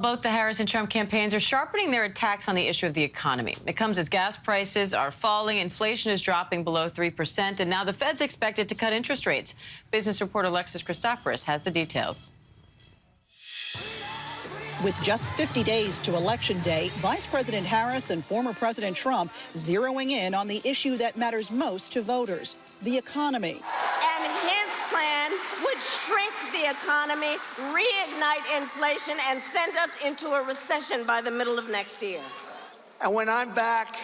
Both the Harris and Trump campaigns are sharpening their attacks on the issue of the economy. It comes as gas prices are falling, inflation is dropping below 3%, and now the Fed's expected to cut interest rates. Business reporter Alexis Christoforous has the details. With just 50 days to Election Day, Vice President Harris and former President Trump zeroing in on the issue that matters most to voters, the economy. And his plan would shrink the economy, reignite inflation, and send us into a recession by the middle of next year. And when I'm back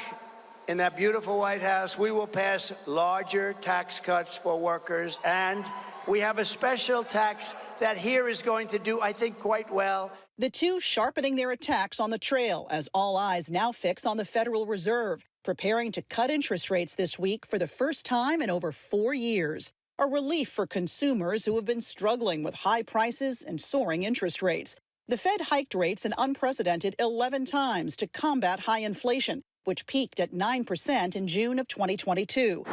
in that beautiful White House, we will pass larger tax cuts for workers, and we have a special tax that here is going to do, I think, quite well. The two sharpening their attacks on the trail as all eyes now fix on the Federal Reserve, preparing to cut interest rates this week for the first time in over 4 years. A relief for consumers who have been struggling with high prices and soaring interest rates. The Fed hiked rates an unprecedented 11 times to combat high inflation, which peaked at 9% in June of 2022.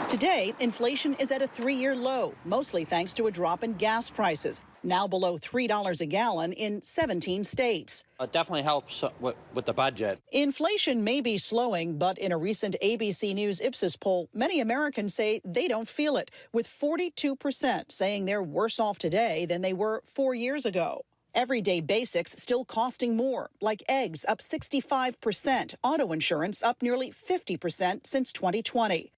Today, inflation is at a 3-year low, mostly thanks to a drop in gas prices, now below $3 a gallon in 17 states. It definitely helps with the budget. Inflation may be slowing, but in a recent ABC News Ipsos poll, many Americans say they don't feel it, with 42% saying they're worse off today than they were 4 years ago. Everyday basics still costing more, like eggs up 65%, auto insurance up nearly 50% since 2020.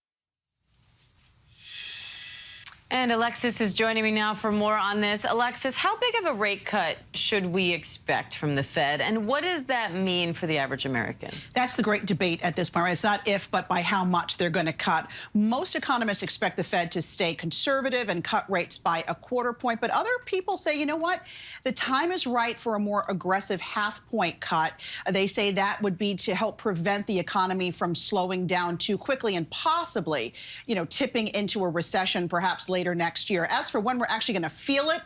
And Alexis is joining me now for more on this. Alexis, how big of a rate cut should we expect from the Fed, and what does that mean for the average American? That's the great debate at this point. It's not if, but by how much they're going to cut. Most economists expect the Fed to stay conservative and cut rates by a quarter point, but other people say, you know what, the time is right for a more aggressive half-point cut. They say that would be to help prevent the economy from slowing down too quickly and possibly, tipping into a recession perhaps later next year. As for when we're actually going to feel it,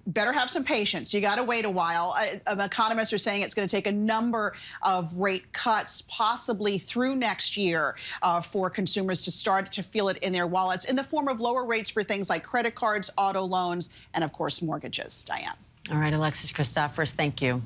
better have some patience. You got to wait a while. Economists are saying it's going to take a number of rate cuts, possibly through next year, for consumers to start to feel it in their wallets in the form of lower rates for things like credit cards, auto loans, and of course mortgages. Diane. All right, Alexis Christoforous, thank you.